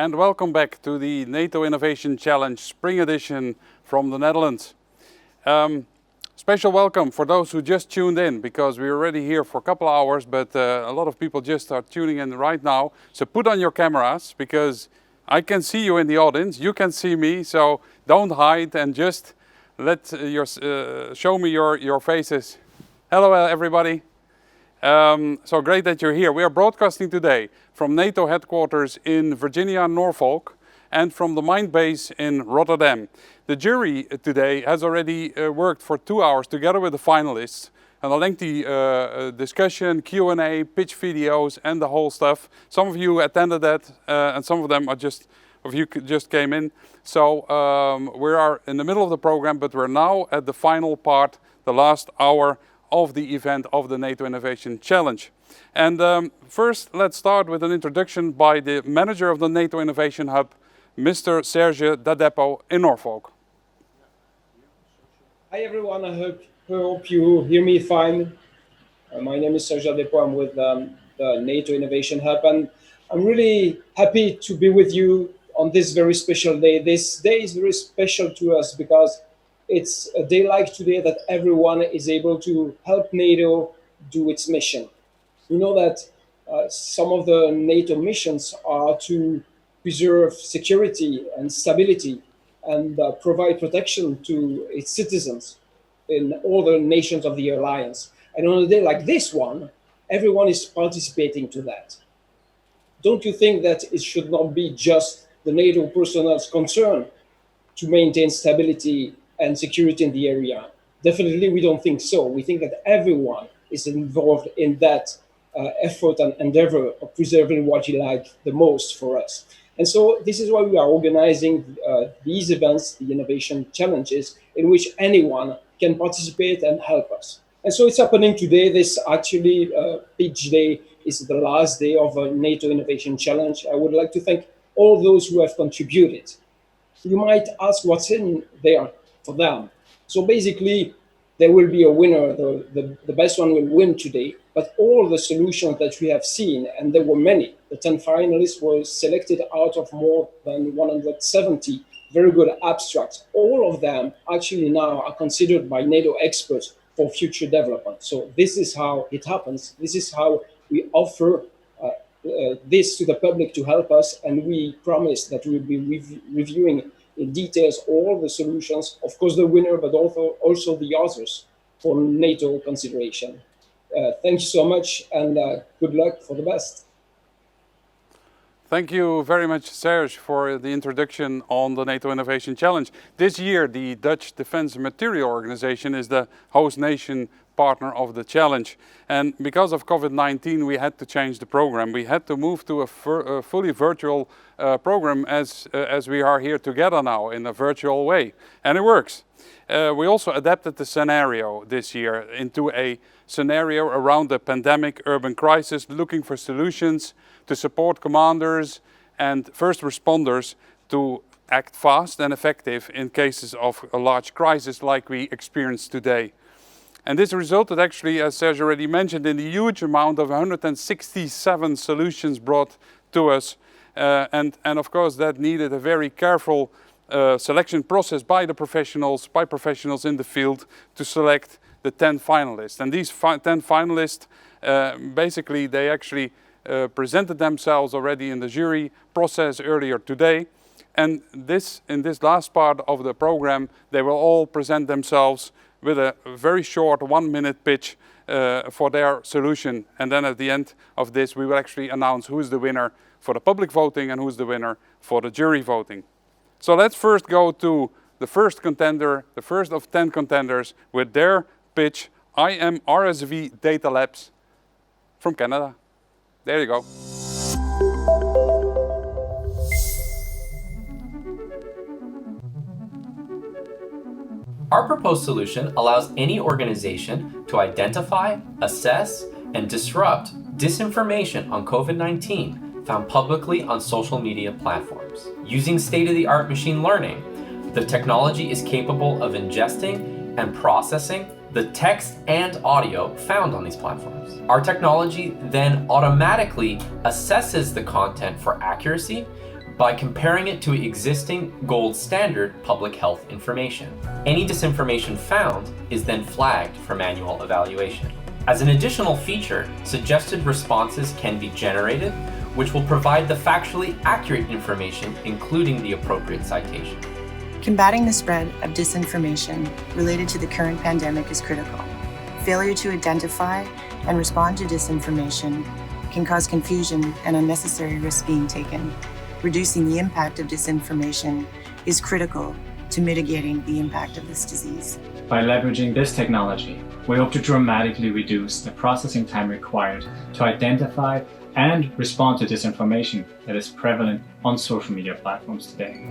and welcome back to the Nato Innovation Challenge Spring Edition from the Netherlands. Special welcome for those who just tuned in, because we're already here for a couple of hours, but a lot of people just are tuning in right now. So put on your cameras, because I can see you in the audience, you can see me, so don't hide and just show me your faces. Hello everybody. So great that you're here. We are broadcasting today from NATO headquarters in Virginia, Norfolk, and from the Mind Base in Rotterdam. The jury today has already worked for 2 hours together with the finalists, and a lengthy discussion, Q&A, pitch videos, and the whole stuff. Some of you attended that, and some of them are just came in. So we are in the middle of the program, but we're now at the final part, the last hour of the event of the NATO Innovation Challenge. And first, let's start with an introduction by the manager of the NATO Innovation Hub, Mr. Serge Dadepo in Norfolk. Hi everyone, I hope you hear me fine. My name is Serge Dadepo, I'm with the NATO Innovation Hub, and I'm really happy to be with you on this very special day. This day is very special to us because it's a day like today that everyone is able to help NATO do its mission. You know that some of the NATO missions are to preserve security and stability and provide protection to its citizens in all the nations of the alliance. And on a day like this one, everyone is participating to that. Don't you think that it should not be just the NATO personnel's concern to maintain stability and security in the area? Definitely, we don't think so. We think that everyone is involved in that effort and endeavor of preserving what you like the most for us. And so this is why we are organizing these events, the innovation challenges, in which anyone can participate and help us. And so it's happening today. This actually pitch day is the last day of a NATO Innovation Challenge. I would like to thank all those who have contributed. You might ask what's in there for them. So basically, there will be a winner. The best one will win today. But all the solutions that we have seen, and there were many, the 10 finalists were selected out of more than 170 very good abstracts. All of them actually now are considered by NATO experts for future development. So this is how it happens. This is how we offer this to the public to help us, and we promise that we'll be reviewing in details all the solutions, of course the winner, but also the others for NATO consideration. Thank you so much, and good luck for the best. Thank you very much, Serge, for the introduction on the NATO Innovation Challenge. This year, the Dutch Defence Material Organization is the host nation partner of the challenge. And because of COVID-19, we had to change the program. We had to move to a fully virtual program as we are here together now in a virtual way. And it works. We also adapted the scenario this year into a scenario around the pandemic urban crisis, looking for solutions to support commanders and first responders to act fast and effective in cases of a large crisis like we experience today. And this resulted actually, as Serge already mentioned, in the huge amount of 167 solutions brought to us. And of course that needed a very careful selection process by professionals in the field to select the 10 finalists. And these 10 finalists, basically they actually presented themselves already in the jury process earlier today. And in this last part of the program, they will all present themselves with a very short 1-minute pitch for their solution. And then at the end of this, we will actually announce who is the winner for the public voting and who is the winner for the jury voting. So let's first go to the first contender, the first of 10 contenders with their pitch. I am RSV Data Labs from Canada. There you go. Our proposed solution allows any organization to identify, assess, and disrupt disinformation on COVID-19 found publicly on social media platforms. Using state-of-the-art machine learning, the technology is capable of ingesting and processing the text and audio found on these platforms. Our technology then automatically assesses the content for accuracy, by comparing it to existing gold standard public health information. Any disinformation found is then flagged for manual evaluation. As an additional feature, suggested responses can be generated, which will provide the factually accurate information, including the appropriate citation. Combating the spread of disinformation related to the current pandemic is critical. Failure to identify and respond to disinformation can cause confusion and unnecessary risks being taken. Reducing the impact of disinformation is critical to mitigating the impact of this disease. By leveraging this technology, we hope to dramatically reduce the processing time required to identify and respond to disinformation that is prevalent on social media platforms today.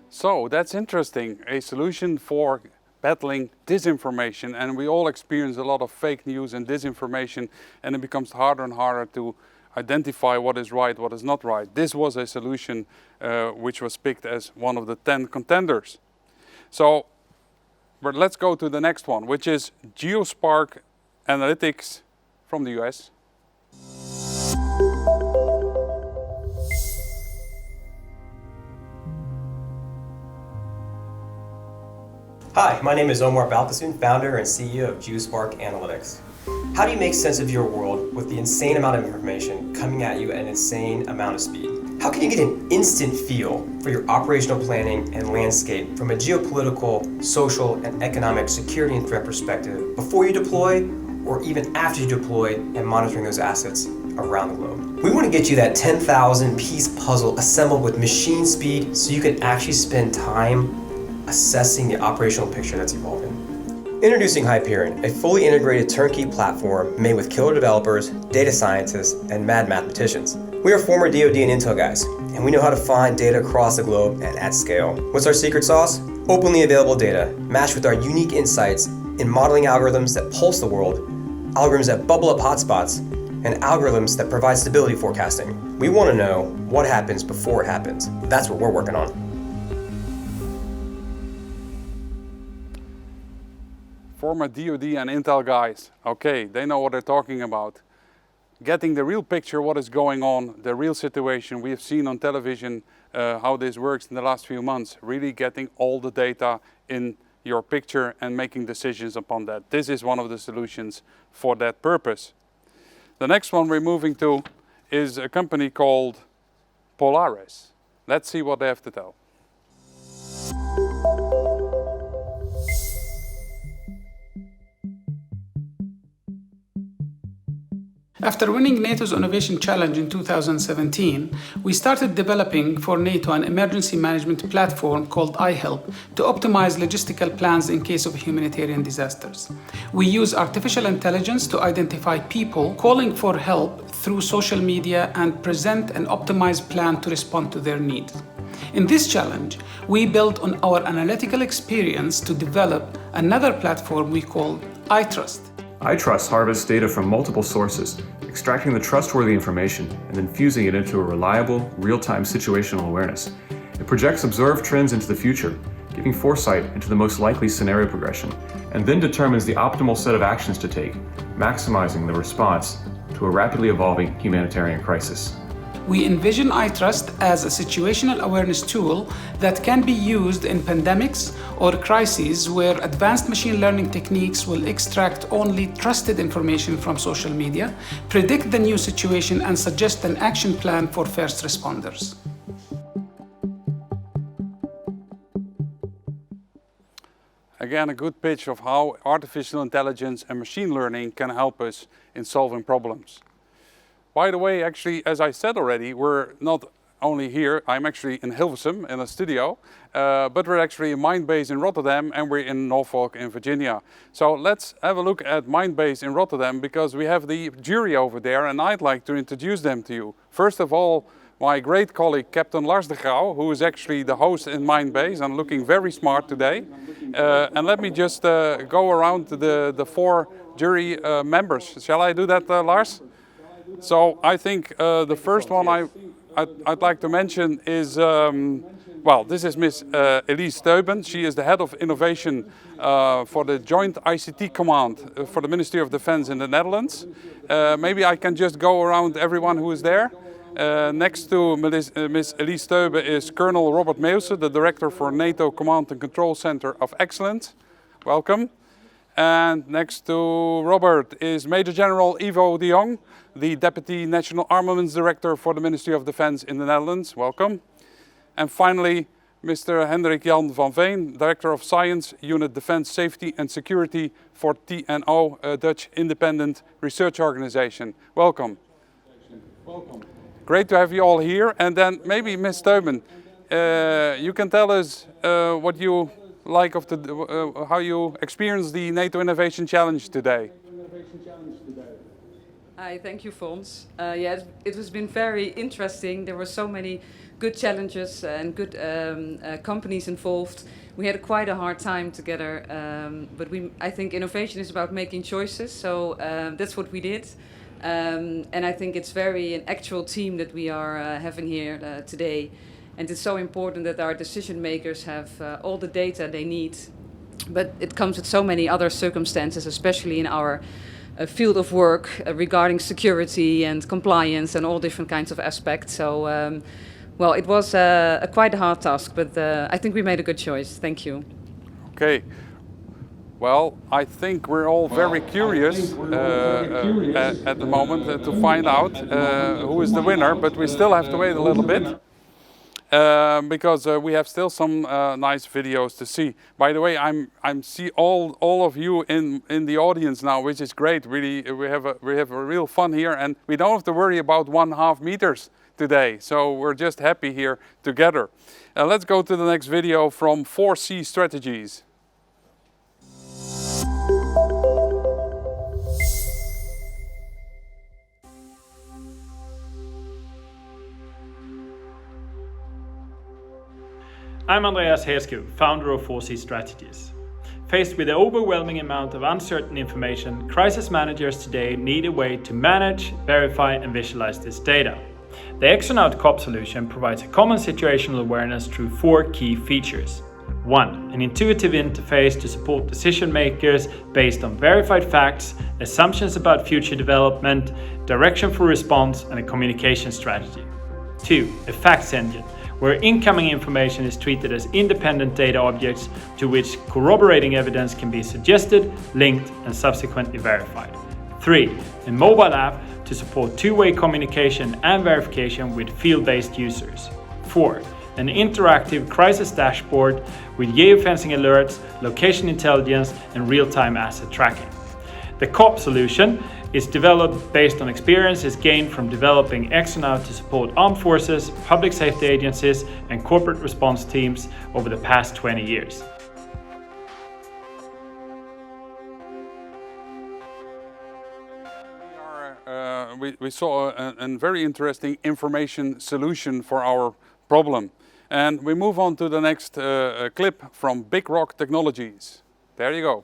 So that's interesting, a solution for battling disinformation, and we all experience a lot of fake news and disinformation, and it becomes harder and harder to identify what is right, what is not right. This was a solution which was picked as one of the 10 contenders. So, but let's go to the next one, which is GeoSpark Analytics from the US. Hi, my name is Omar Balkasoon, founder and CEO of GeoSpark Analytics. How do you make sense of your world with the insane amount of information coming at you at an insane amount of speed? How can you get an instant feel for your operational planning and landscape from a geopolitical, social, and economic security and threat perspective before you deploy, or even after you deploy and monitoring those assets around the globe? We want to get you that 10,000 piece puzzle assembled with machine speed so you can actually spend time assessing the operational picture that's evolving. Introducing Hyperion, a fully integrated turnkey platform made with killer developers, data scientists, and mad mathematicians. We are former DoD and Intel guys, and we know how to find data across the globe and at scale. What's our secret sauce? Openly available data, matched with our unique insights in modeling algorithms that pulse the world, algorithms that bubble up hotspots, and algorithms that provide stability forecasting. We want to know what happens before it happens. That's what we're working on. Former DoD and Intel guys, okay, they know what they're talking about. Getting the real picture, what is going on, the real situation. We have seen on television how this works in the last few months. Really getting all the data in your picture and making decisions upon that. This is one of the solutions for that purpose. The next one we're moving to is a company called Polaris. Let's see what they have to tell. After winning NATO's Innovation Challenge in 2017, we started developing for NATO an emergency management platform called iHelp to optimize logistical plans in case of humanitarian disasters. We use artificial intelligence to identify people calling for help through social media and present an optimized plan to respond to their needs. In this challenge, we built on our analytical experience to develop another platform we call iTrust. iTrust harvests data from multiple sources, extracting the trustworthy information and then fusing it into a reliable, real-time situational awareness. It projects observed trends into the future, giving foresight into the most likely scenario progression, and then determines the optimal set of actions to take, maximizing the response to a rapidly evolving humanitarian crisis. We envision iTrust as a situational awareness tool that can be used in pandemics or crises where advanced machine learning techniques will extract only trusted information from social media, predict the new situation, and suggest an action plan for first responders. Again, a good pitch of how artificial intelligence and machine learning can help us in solving problems. By the way, actually, as I said already, we're not only here, I'm actually in Hilversum in a studio, but we're actually in Mindbase in Rotterdam and we're in Norfolk in Virginia. So let's have a look at Mindbase in Rotterdam because we have the jury over there and I'd like to introduce them to you. First of all, my great colleague, Captain Lars de Grauw, who is actually the host in Mindbase and looking very smart today. And let me just go around to the four jury members. Shall I do that, Lars? So I think the first one I'd like to mention is Well, this is Ms. Elise Steuben. She is the head of innovation for the Joint ICT Command for the Ministry of Defense in the Netherlands. Maybe I can just go around everyone who is there. Next to Ms. Elise Steuben is Colonel Robert Meeuwse, the Director for NATO Command and Control Center of Excellence. Welcome. And next to Robert is Major General Ivo de Jong, the Deputy National Armaments Director for the Ministry of Defense in the Netherlands. Welcome. And finally, Mr. Hendrik Jan van Veen, Director of Science, Unit Defense Safety and Security for TNO, a Dutch independent research organization. Welcome. Welcome. Great to have you all here. And then maybe Ms. Steuben, you can tell us what you like of the, how you experienced the NATO Innovation Challenge today. Hi, thank you, Fons. Yeah, it has been very interesting. There were so many good challenges and good companies involved. We had quite a hard time together, but I think innovation is about making choices, so that's what we did. And I think it's an actual team that we are having here today. And it's so important that our decision makers have all the data they need. But it comes with so many other circumstances, especially in our field of work regarding security and compliance and all different kinds of aspects. So, well, it was quite a hard task, but I think we made a good choice. Thank you. Okay. Well, I think we're all very curious at the moment to find out who is the winner, but we still have to wait a little bit. Because we have still some nice videos to see. By the way, I'm see all of you in the audience now, which is great. Really, we have a real fun here, and we don't have to worry about 1.5 meters today. So we're just happy here together. Let's go to the next video from 4C Strategies. I'm Andreas Heerskew, founder of 4C Strategies. Faced with the overwhelming amount of uncertain information, crisis managers today need a way to manage, verify and visualize this data. The Exonaut COP solution provides a common situational awareness through 4 key features. 1. An intuitive interface to support decision makers based on verified facts, assumptions about future development, direction for response and a communication strategy. 2. A facts engine, where incoming information is treated as independent data objects to which corroborating evidence can be suggested, linked, and subsequently verified. 3. A mobile app to support two-way communication and verification with field-based users. 4. An interactive crisis dashboard with geofencing alerts, location intelligence, and real-time asset tracking. The COP solution is developed based on experiences gained from developing Exonaut to support armed forces, public safety agencies, and corporate response teams over the past 20 years. We saw a very interesting information solution for our problem. And we move on to the next clip from Big Rock Technologies. There you go.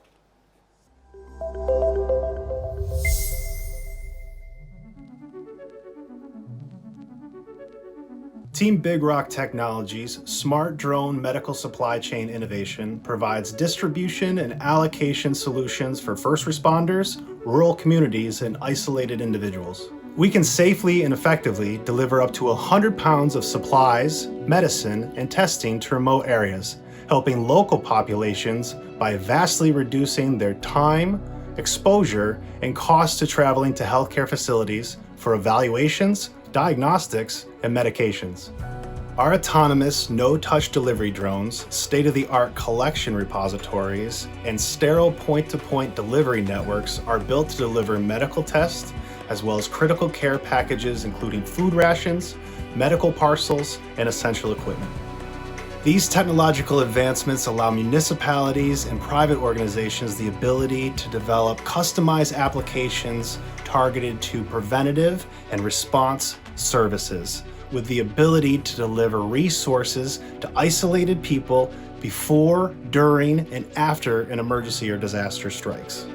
Team Big Rock Technologies' smart drone medical supply chain innovation provides distribution and allocation solutions for first responders, rural communities, and isolated individuals. We can safely and effectively deliver up to 100 pounds of supplies, medicine, and testing to remote areas, helping local populations by vastly reducing their time, exposure, and cost to traveling to healthcare facilities for evaluations, diagnostics, and medications. Our autonomous, no-touch delivery drones, state-of-the-art collection repositories, and sterile point-to-point delivery networks are built to deliver medical tests, as well as critical care packages including food rations, medical parcels, and essential equipment. These technological advancements allow municipalities and private organizations the ability to develop customized applications targeted to preventative and response services, with the ability to deliver resources to isolated people before, during, and after an emergency or disaster strikes.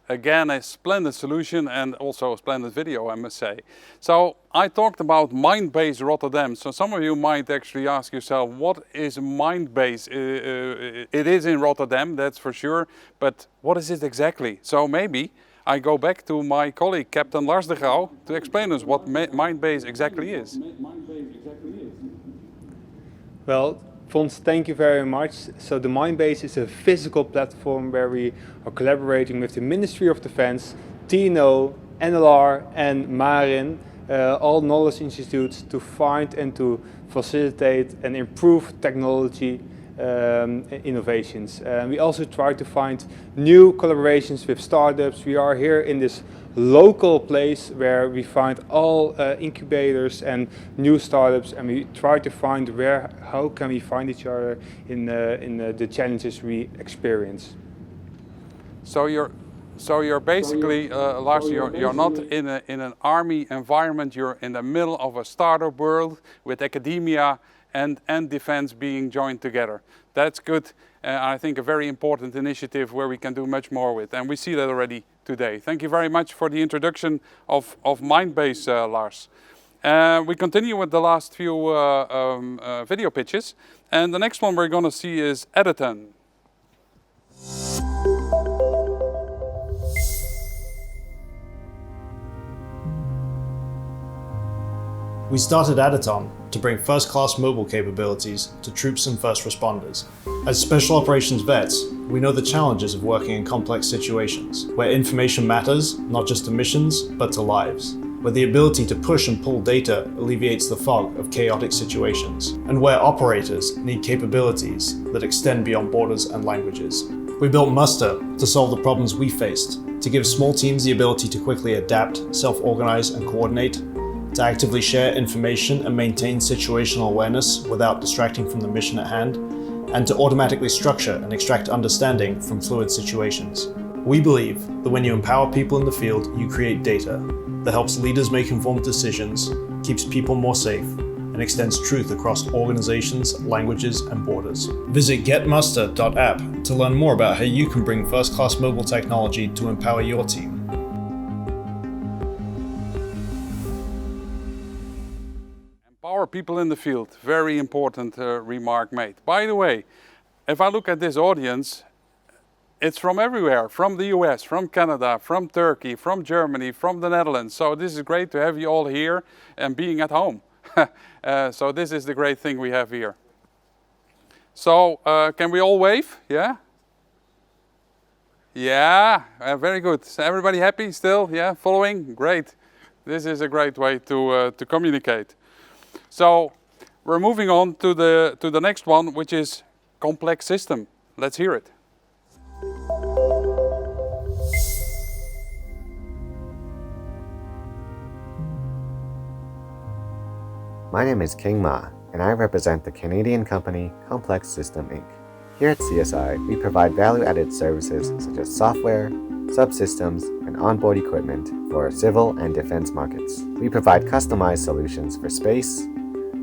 again, a splendid solution and also a splendid video, I must say. So I talked about Mindbase Rotterdam. So some of you might actually ask yourself, what is Mindbase? It is in Rotterdam, that's for sure, but what is it exactly? So maybe I go back to my colleague, Captain Lars de Grauw, to explain us what Mindbase exactly is. Well, Fons, thank you very much. So the Mindbase is a physical platform where we are collaborating with the Ministry of Defense, TNO, NLR and Marin, all knowledge institutes, to find and to facilitate and improve technology innovations. We also try to find new collaborations with startups. We are here in this local place where we find all incubators and new startups, and we try to find how can we find each other in the challenges we experience. So you're basically, Lars, you're not in an army environment. You're in the middle of a startup world with academia and defense being joined together. That's good. I think a very important initiative where we can do much more with, and we see that already today. Thank you very much for the introduction of Mindbase, Lars. We continue with the last few video pitches, and the next one we're going to see is Editon. We started Editon to bring first-class mobile capabilities to troops and first responders. As special operations vets, we know the challenges of working in complex situations, where information matters not just to missions, but to lives, where the ability to push and pull data alleviates the fog of chaotic situations, and where operators need capabilities that extend beyond borders and languages. We built Muster to solve the problems we faced, to give small teams the ability to quickly adapt, self-organize and coordinate, to actively share information and maintain situational awareness without distracting from the mission at hand, and to automatically structure and extract understanding from fluid situations. We believe that when you empower people in the field, you create data that helps leaders make informed decisions, keeps people more safe, and extends truth across organizations, languages, and borders. Visit getmuster.app to learn more about how you can bring first-class mobile technology to empower your team. Empower people in the field, very important remark made. By the way, if I look at this audience, it's from everywhere, from the US, from Canada, from Turkey, from Germany, from the Netherlands. So this is great to have you all here and being at home. So this is the great thing we have here. So can we all wave? Yeah? Yeah, very good. So everybody happy still? Yeah, following? Great. This is a great way to communicate. So we're moving on to the next one, which is complex system. Let's hear it. My name is King Ma, and I represent the Canadian company Complex System Inc. Here at CSI, we provide value-added services such as software, subsystems, and onboard equipment for civil and defense markets. We provide customized solutions for space,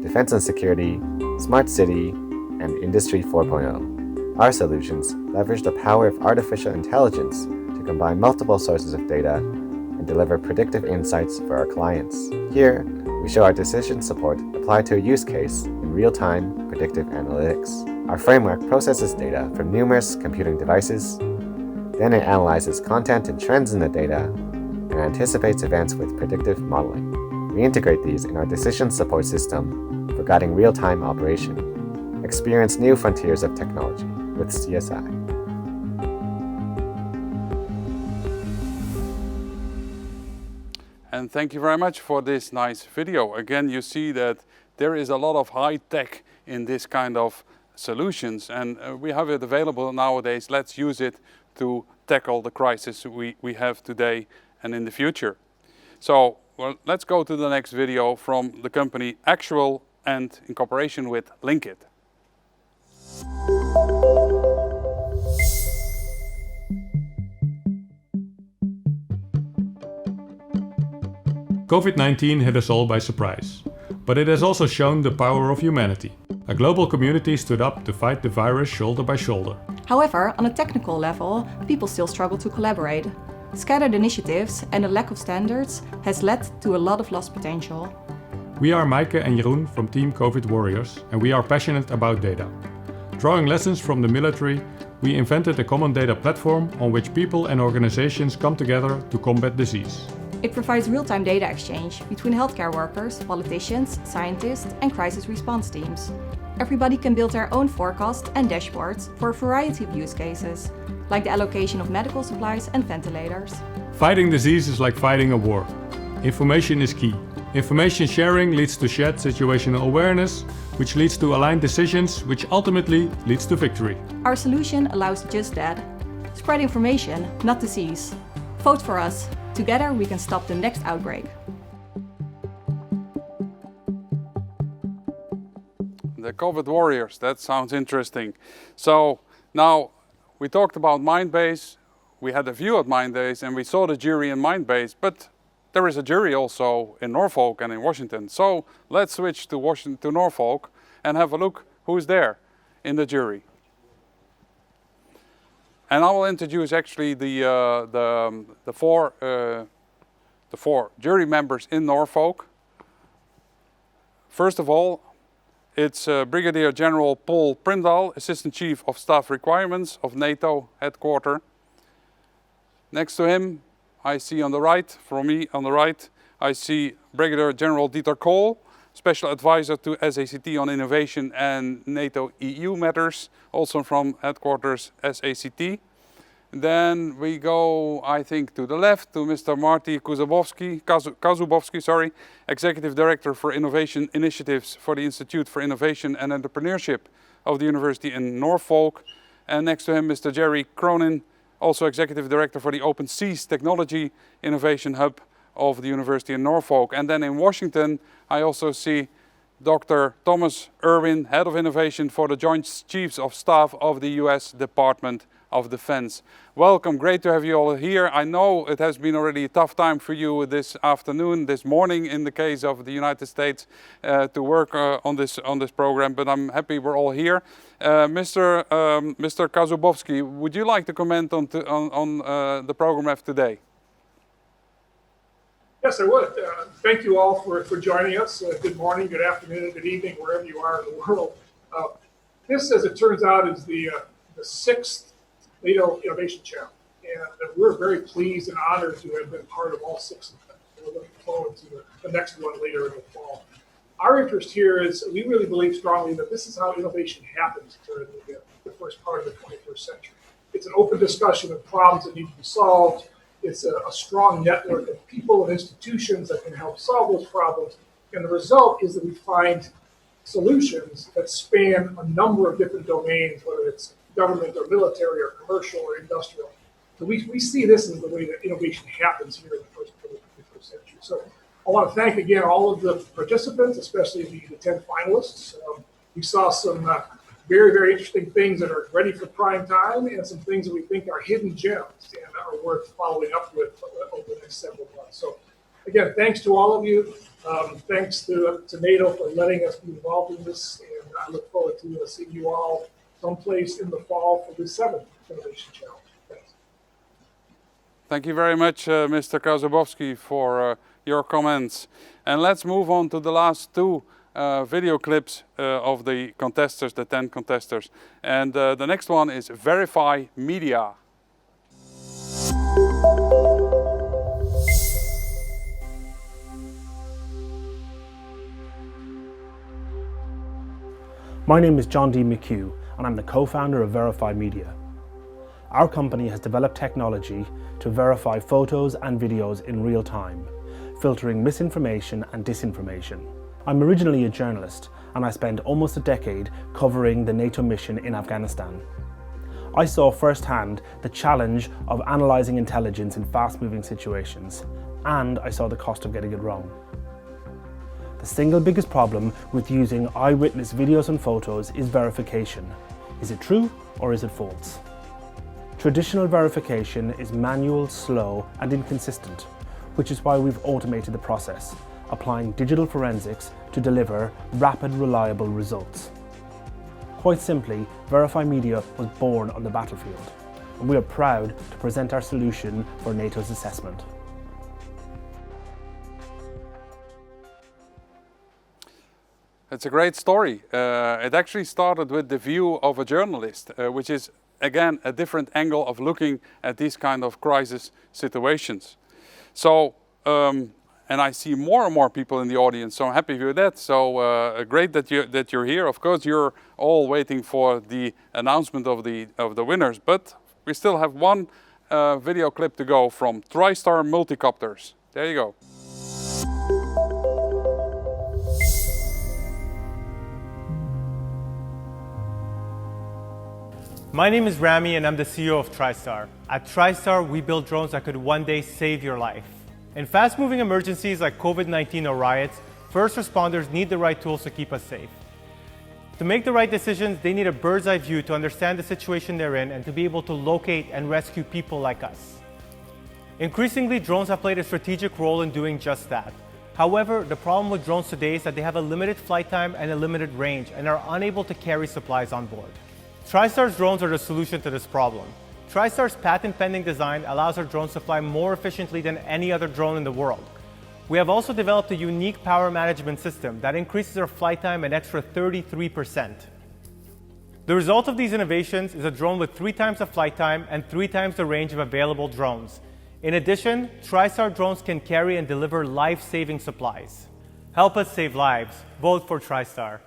defense and security, smart city, and Industry 4.0. Our solutions leverage the power of artificial intelligence to combine multiple sources of data and deliver predictive insights for our clients. Here, we show our decision support applied to a use case in real-time predictive analytics. Our framework processes data from numerous computing devices, then it analyzes content and trends in the data, and anticipates events with predictive modeling. We integrate these in our decision support system for guiding real-time operation. Experience new frontiers of technology with CSI. And thank you very much for this nice video. Again, you see that there is a lot of high tech in this kind of solutions, and we have it available nowadays. Let's use it to tackle the crisis we have today and in the future. So, well, let's go to the next video from the company Actual and in cooperation with Linkit. COVID-19 hit us all by surprise, but it has also shown the power of humanity. A global community stood up to fight the virus shoulder by shoulder. However, on a technical level, people still struggle to collaborate. Scattered initiatives and a lack of standards has led to a lot of lost potential. We are Maaike and Jeroen from Team COVID Warriors, and we are passionate about data. Drawing lessons from the military, we invented a common data platform on which people and organizations come together to combat disease. It provides real-time data exchange between healthcare workers, politicians, scientists, and crisis response teams. Everybody can build their own forecast and dashboards for a variety of use cases, like the allocation of medical supplies and ventilators. Fighting disease is like fighting a war. Information is key. Information sharing leads to shared situational awareness, which leads to aligned decisions, which ultimately leads to victory. Our solution allows just that. Spread information, not disease. Vote for us. Together we can stop the next outbreak. The COVID Warriors, that sounds interesting. So now we talked about Mindbase, we had a view at Mindbase and we saw the jury in Mindbase, but there is a jury also in Norfolk and in Washington. So let's switch to Norfolk and have a look who's there in the jury. And I will introduce actually the four jury members in Norfolk. First of all, it's Brigadier General Paul Primdahl, Assistant Chief of Staff Requirements of NATO headquarters. Next to him, I see on the right, from me on the right, I see Brigadier General Dieter Kohl, Special Advisor to SACT on Innovation and NATO EU matters, also from headquarters SACT. Then we go, I think, to the left to Mr. Marty Kazubowski, Executive Director for Innovation Initiatives for the Institute for Innovation and Entrepreneurship of the University in Norfolk. And next to him, Mr. Jerry Cronin, also Executive Director for the Open Seas Technology Innovation Hub of the University in Norfolk. And then in Washington, I also see Dr. Thomas Irwin, Head of Innovation for the Joint Chiefs of Staff of the US Department of Defense. Welcome, great to have you all here. I know it has been already a tough time for you this afternoon, this morning in the case of the United States to work on this program, but I'm happy we're all here. Mr. Kazubowski, would you like to comment on the program of today? Yes, I would. Thank you all for joining us. Good morning, good afternoon, good evening, wherever you are in the world. This, as it turns out, is the sixth NATO Innovation Challenge, and we're very pleased and honored to have been part of all six of them. We're looking forward to the next one later in the fall. Our interest here is we really believe strongly that this is how innovation happens during the first part of the 21st century. It's an open discussion of problems that need to be solved. It's a strong network of people and institutions that can help solve those problems. And the result is that we find solutions that span a number of different domains, whether it's government or military or commercial or industrial. So we see this as the way that innovation happens here in the first part of the 21st century. So I want to thank again all of the participants, especially the 10 finalists. We saw some very, very interesting things that are ready for prime time and some things that we think are hidden gems and are worth following up with over the next several months. So again, thanks to all of you. Thanks to NATO for letting us be involved in this. And I look forward to seeing you all someplace in the fall for the 7th Innovation Challenge. Thanks. Thank you very much, Mr. Kazubowski, for your comments. And let's move on to the last two video clips of the contestants, the 10 contestants. And the next one is Verify Media. My name is John D. McHugh, and I'm the co-founder of Verify Media. Our company has developed technology to verify photos and videos in real time, filtering misinformation and disinformation. I'm originally a journalist, and I spent almost a decade covering the NATO mission in Afghanistan. I saw firsthand the challenge of analysing intelligence in fast-moving situations, and I saw the cost of getting it wrong. The single biggest problem with using eyewitness videos and photos is verification. Is it true or is it false? Traditional verification is manual, slow, and inconsistent, which is why we've automated the process, applying digital forensics to deliver rapid, reliable results. Quite simply, Verify Media was born on the battlefield. and we are proud to present our solution for NATO's assessment. It's a great story. It actually started with the view of a journalist, which is again a different angle of looking at these kind of crisis situations. So, and I see more and more people in the audience, so I'm happy with that. So great that you're here. Of course, you're all waiting for the announcement of the winners, but we still have one video clip to go from Tristar Multicopters. There you go. My name is Rami and I'm the CEO of Tristar. At Tristar, we build drones that could one day save your life. In fast-moving emergencies like COVID-19 or riots, first responders need the right tools to keep us safe. To make the right decisions, they need a bird's-eye view to understand the situation they're in and to be able to locate and rescue people like us. Increasingly, drones have played a strategic role in doing just that. However, the problem with drones today is that they have a limited flight time and a limited range and are unable to carry supplies on board. Tristar's drones are the solution to this problem. Tristar's patent-pending design allows our drones to fly more efficiently than any other drone in the world. We have also developed a unique power management system that increases our flight time an extra 33%. The result of these innovations is a drone with 3 times the flight time and 3 times the range of available drones. In addition, Tristar drones can carry and deliver life-saving supplies. Help us save lives. Vote for Tristar.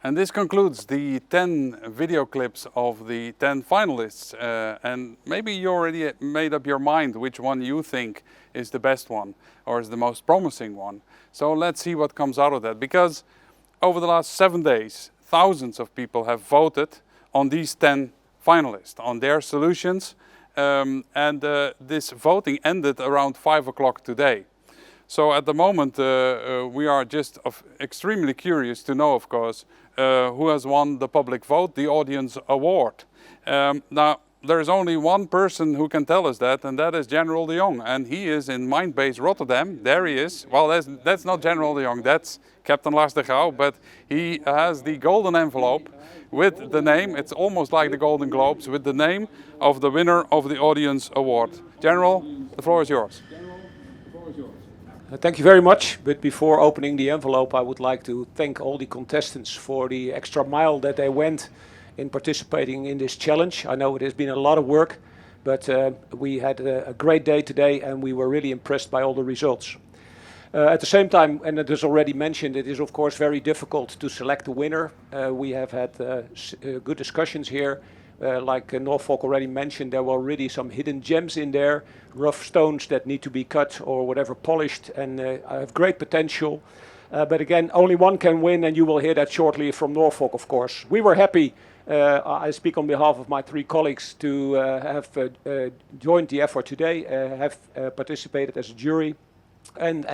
And this concludes the 10 video clips of the 10 finalists. And maybe you already made up your mind which one you think is the best one or is the most promising one. So let's see what comes out of that. Because over the last 7 days, thousands of people have voted on these 10 finalists, on their solutions. This voting ended around 5 o'clock today. So at the moment, we are just extremely curious to know, of course, who has won the public vote, the audience award. Now, there is only one person who can tell us that, and that is General de Jong. And he is in Mindbase Rotterdam. There he is. Well, that's not General de Jong, that's Captain Lars de Gouw, but he has the golden envelope with the name, it's almost like the Golden Globes, with the name of the winner of the audience award. General, the floor is yours. Thank you very much, but before opening the envelope I would like to thank all the contestants for the extra mile that they went in participating in this challenge. I know it has been a lot of work, but we had a great day today and we were really impressed by all the results. At the same time, and it is already mentioned, it is of course very difficult to select a winner. We have had good discussions here. Like Norfolk already mentioned, there were already some hidden gems in there, rough stones that need to be cut or whatever polished, and have great potential. But again, only one can win, and you will hear that shortly from Norfolk, of course. We were happy, I speak on behalf of my 3 colleagues, to have joined the effort today, have participated as a jury, and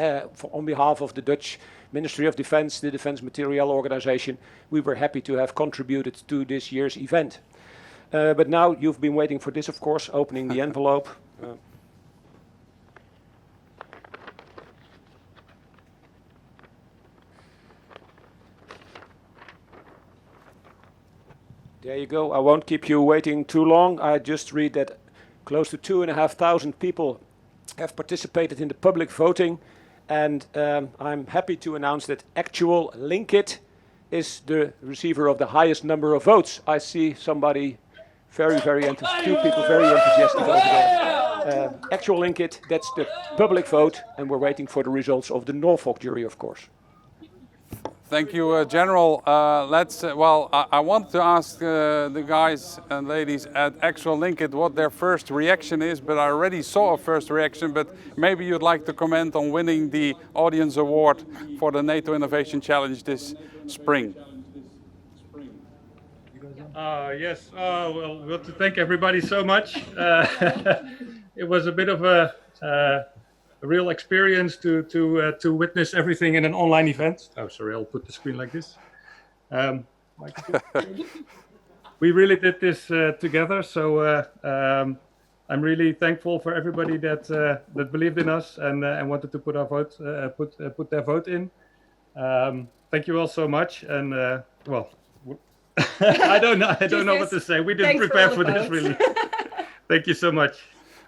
on behalf of the Dutch Ministry of Defense, the Defense Materiel Organization, we were happy to have contributed to this year's event. But now you've been waiting for this, of course, opening the envelope. There you go. I won't keep you waiting too long. I just read that close to 2,500 people have participated in the public voting, and I'm happy to announce that Actual Linkit is the receiver of the highest number of votes. I see somebody very enthusiastic, 2 people very enthusiastic over there. Actual Linkit, that's the public vote, and we're waiting for the results of the Norfolk jury, of course. Thank you, General. I want to ask the guys and ladies at Actual Linkit what their first reaction is, but I already saw a first reaction, but maybe you'd like to comment on winning the audience award for the NATO Innovation Challenge this spring. Yes, well, we want to thank everybody so much. It was a bit of a real experience to witness everything in an online event. Oh, sorry, I'll put the screen like this. We really did this together, so I'm really thankful for everybody that believed in us and wanted to put our vote, put their vote in. Thank you all so much, and well. I don't know what to say. We didn't prepare for this really. Thank you so much.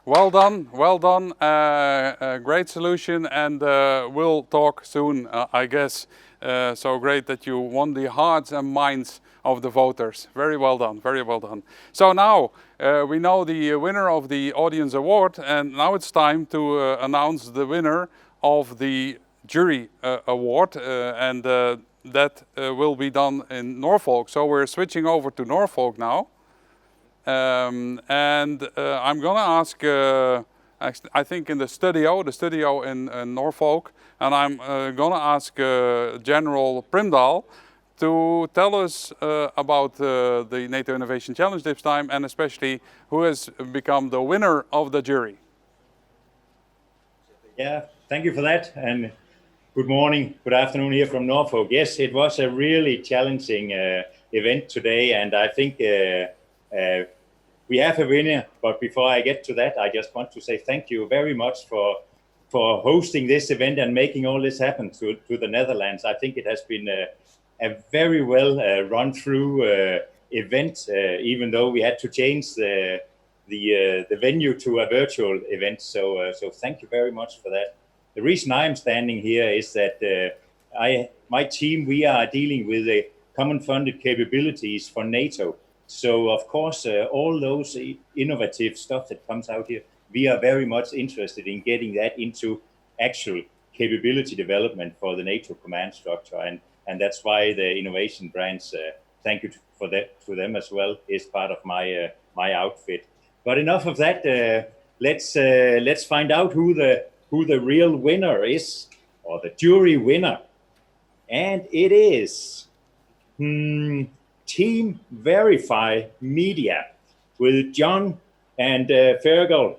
Well done, a great solution, and we'll talk soon, I guess. So great that you won the hearts and minds of the voters. Very well done, very well done. So now we know the winner of the audience award, and now it's time to announce the winner of the jury award, and that will be done in Norfolk. So we're switching over to Norfolk now. And I'm gonna ask, I think in the studio in Norfolk, and I'm gonna ask General Primdahl to tell us about the NATO Innovation Challenge this time, and especially who has become the winner of the jury. Yeah, thank you for that, and good morning, good afternoon here from Norfolk. Yes, it was a really challenging event today, and I think we have a winner, but before I get to that, I just want to say thank you very much for hosting this event and making all this happen to the Netherlands. I think it has been a very well run through event, even though we had to change the venue to a virtual event. So thank you very much for that. The reason I'm standing here is that my team, we are dealing with a common funded capabilities for NATO. So, of course, all those innovative stuff that comes out here, we are very much interested in getting that into actual capability development for the NATO command structure. And that's why the innovation branch, thank you for that to them as well, is part of my outfit. But enough of that. Let's find out who the real winner is, or the jury winner. And it is... Team Verify Media with John and Fergal.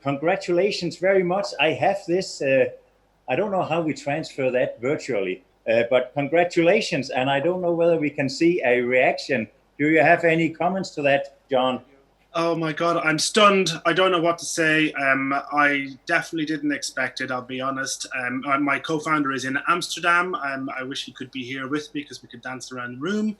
Congratulations very much. I have this, I don't know how we transfer that virtually, but congratulations. And I don't know whether we can see a reaction. Do you have any comments to that, John? Oh my God, I'm stunned. I don't know what to say. I definitely didn't expect it, I'll be honest. My co-founder is in Amsterdam. I wish he could be here with me because we could dance around the room.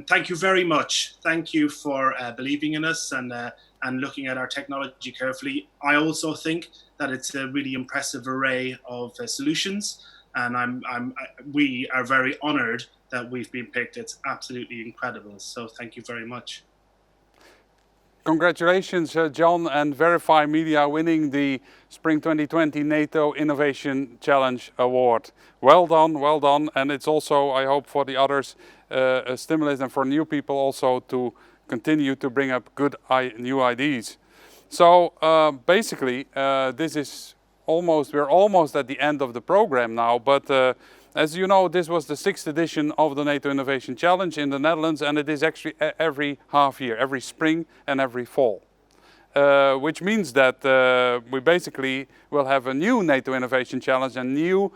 Thank you very much. Thank you for believing in us and looking at our technology carefully. I also think that it's a really impressive array of solutions, and we are very honored that we've been picked. It's absolutely incredible. So thank you very much. Congratulations, John and Verify Media winning the Spring 2020 NATO Innovation Challenge Award. Well done, and it's also, I hope for the others, a stimulus and for new people also to continue to bring up good new ideas. So basically, we're almost at the end of the program now, but as you know, this was the 6th edition of the NATO Innovation Challenge in the Netherlands, and it is actually every half year, every spring and every fall. Which means that we basically will have a new NATO Innovation Challenge and new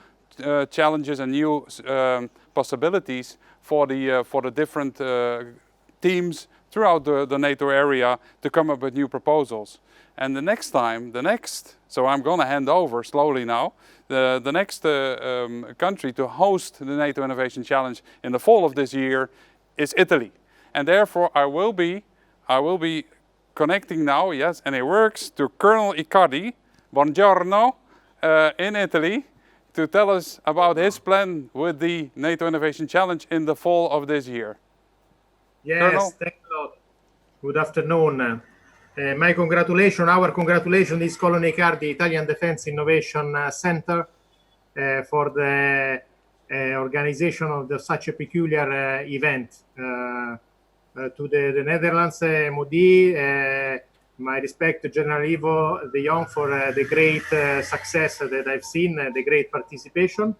challenges and new possibilities for the different teams throughout the NATO area to come up with new proposals. And the next, so I'm going to hand over slowly now, the next country to host the NATO Innovation Challenge in the fall of this year is Italy. And therefore I will be connecting now, yes, and it works, to Colonel Icardi, buongiorno, in Italy, to tell us about his plan with the NATO Innovation Challenge in the fall of this year. Yes, Colonel? thanks a lot. Good afternoon. Our congratulations is Colonel Icardi, Italian Defense Innovation Center, for the organization of such a peculiar event. To the Netherlands MOD, my respect to General Ivo de Jong for the great success that I've seen, the great participation,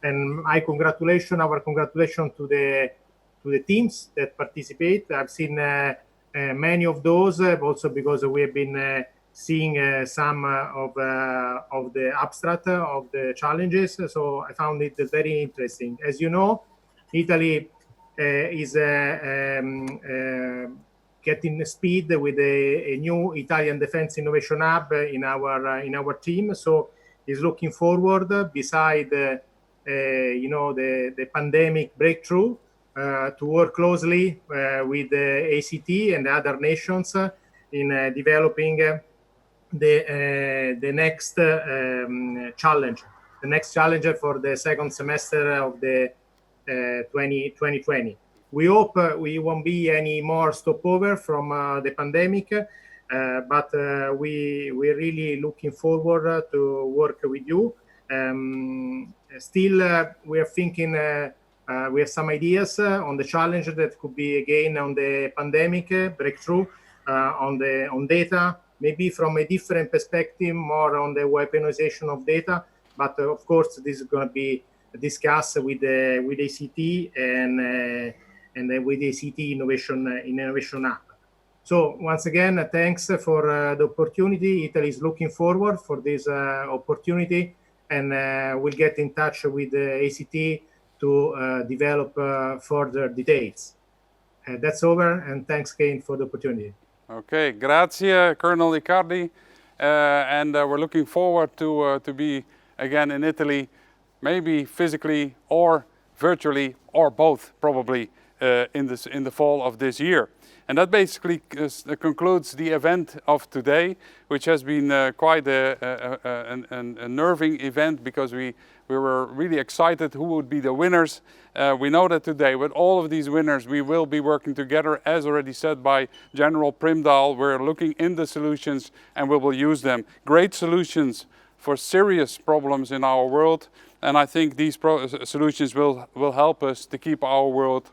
and our congratulations to the teams that participate. I've seen many of those, also because we have been seeing some of the abstract of the challenges. So I found it very interesting. As you know, Italy is getting speed with a new Italian Defense Innovation Hub in our team. So is looking forward, beside the pandemic breakthrough, to work closely with the ACT and other nations in developing the next challenge, the next challenge for the second semester of the 2020. We hope we won't be any more stopover from the pandemic, but we're really looking forward to work with you. Still, we are thinking, we have some ideas on the challenge that could be again on the pandemic breakthrough, on data, maybe from a different perspective, more on the weaponization of data. But of course, this is going to be discussed with ACT and with ACT Innovation App. So once again, thanks for the opportunity. Italy is looking forward for this opportunity, and we'll get in touch with ACT to develop further details. That's over, and thanks again for the opportunity. Okay, grazie, Colonel Icardi, and we're looking forward to be again in Italy, maybe physically or virtually or both, probably in the fall of this year. And that basically concludes the event of today, which has been quite a nerving event, because we were really excited who would be the winners. We know that today with all of these winners we will be working together, as already said by General Primdahl. We're looking in the solutions and we will use them. Great solutions for serious problems in our world, and I think these solutions will help us to keep our world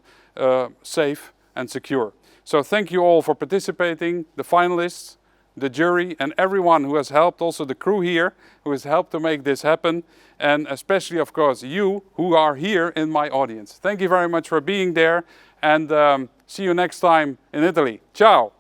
safe and secure. So thank you all for participating, the finalists, the jury, and everyone who has helped, also the crew here who has helped to make this happen, and especially of course you who are here in my audience. Thank you very much for being there, and see you next time in Italy. Ciao!